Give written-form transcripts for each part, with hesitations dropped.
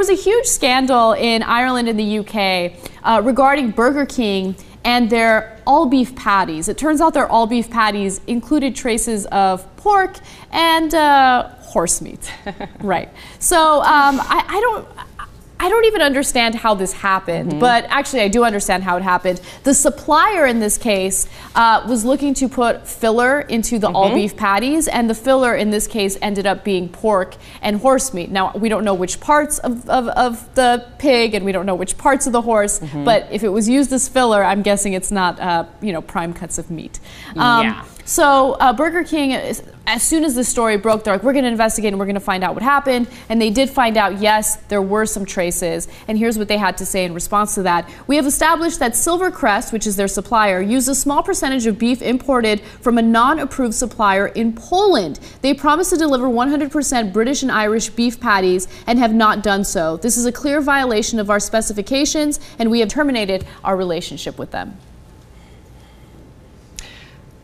was a huge scandal in Ireland and the UK regarding Burger King and their all-beef patties. It turns out their all-beef patties included traces of pork and horse meat. Right. So I don't even understand how this happened, but actually I do understand how it happened. The supplier in this case was looking to put filler into the all-beef patties, and the filler in this case ended up being pork and horse meat. Now, we don't know which parts of the pig, and we don't know which parts of the horse, but if it was used as filler, I'm guessing it's not, you know, prime cuts of meat. Yeah. So Burger King, as soon as the story broke, they're like, we're going to investigate and we're going to find out what happened. And they did find out, yes, there were some traces. And here's what they had to say in response to that. We have established that Silvercrest, which is their supplier, used a small percentage of beef imported from a non-approved supplier in Poland. They promised to deliver 100% British and Irish beef patties and have not done so. This is a clear violation of our specifications, and we have terminated our relationship with them.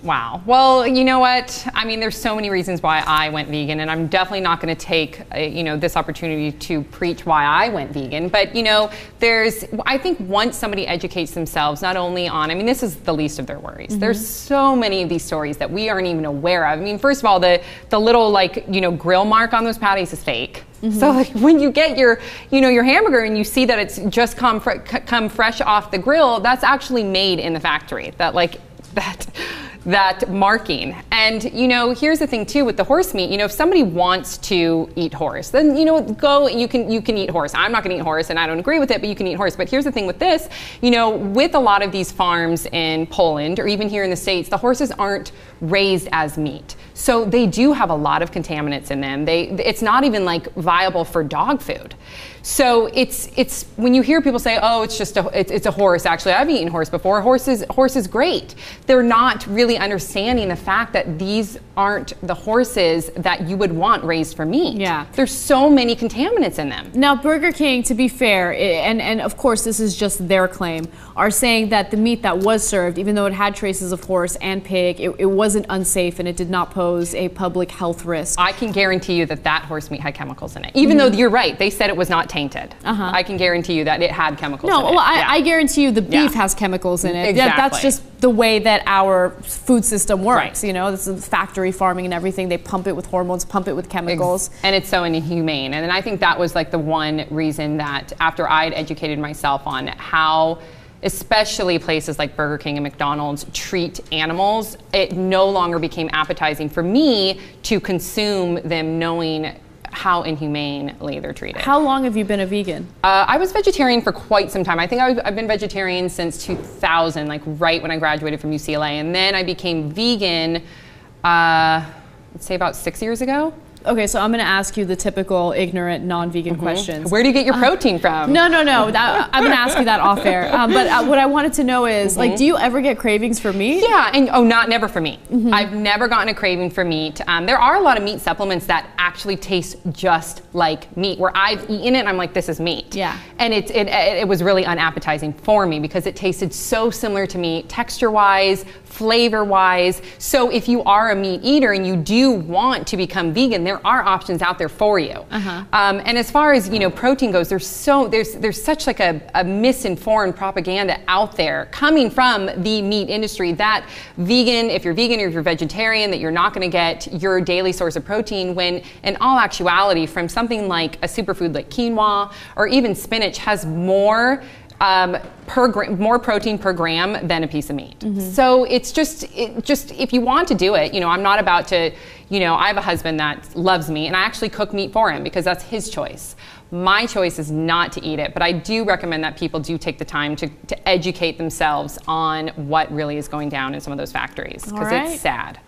Wow. Well, you know what? I mean, there's so many reasons why I went vegan, and I'm definitely not going to take, you know, this opportunity to preach why I went vegan. But, you know, I think once somebody educates themselves, not only on, I mean, this is the least of their worries. There's so many of these stories that we aren't even aware of. I mean, first of all, the little, like, you know, grill mark on those patties is fake. So like when you get your, you know, your hamburger and you see that it's just come fresh off the grill, that's actually made in the factory. That marking. And, you know, here's the thing too with the horse meat. You know, if somebody wants to eat horse, then, you know, go, you can eat horse. I'm not going to eat horse and I don't agree with it, but you can eat horse. But here's the thing with this, you know, with a lot of these farms in Poland or even here in the States, the horses aren't raised as meat. So they do have a lot of contaminants in them. It's not even like viable for dog food. So it's when you hear people say, oh, it's just it's a horse. Actually, I've eaten horse before. Horse is great. They're not really understanding the fact that these aren't the horses that you would want raised for meat. Yeah. There's so many contaminants in them. Now, Burger King, to be fair, and of course this is just their claim, are saying that the meat that was served, even though it had traces of horse and pig, it wasn't unsafe and it did not pose a public health risk. I can guarantee you that horse meat had chemicals in it. Even though you're right, they said it was not tainted. I can guarantee you that it had chemicals in it. No, well, I guarantee you the beef has chemicals in it. Exactly. That's just the way that our food system works. You know, this is factory farming and everything. They pump it with hormones, pump it with chemicals. And it's so inhumane. And I think that was like the one reason that after I'd educated myself on how especially places like Burger King and McDonald's treat animals, it no longer became appetizing for me to consume them knowing how inhumanely they're treated. How long have you been a vegan? I was vegetarian for quite some time. I think I've been vegetarian since 2000, like right when I graduated from UCLA. And then I became vegan, let's say about 6 years ago. Okay, so I'm going to ask you the typical ignorant, non-vegan questions. Where do you get your protein from? No. I'm going to ask you that off air. But what I wanted to know is, like, do you ever get cravings for meat? Yeah, and never for meat. I've never gotten a craving for meat. There are a lot of meat supplements that actually taste just like meat, where I've eaten it and I'm like, this is meat. Yeah. And it was really unappetizing for me because it tasted so similar to meat, texture-wise, flavor-wise. So if you are a meat eater and you do want to become vegan, there are options out there for you. And as far as, you know, protein goes, there's such like a misinformed propaganda out there coming from the meat industry that if you're vegan or if you're vegetarian, that you're not going to get your daily source of protein, when in all actuality, from something like a superfood like quinoa or even spinach has more more protein per gram than a piece of meat. So it's just if you want to do it, you know, I'm not about to, you know, I have a husband that loves meat and I actually cook meat for him because that's his choice. My choice is not to eat it, but I do recommend that people do take the time to educate themselves on what really is going down in some of those factories because it's sad.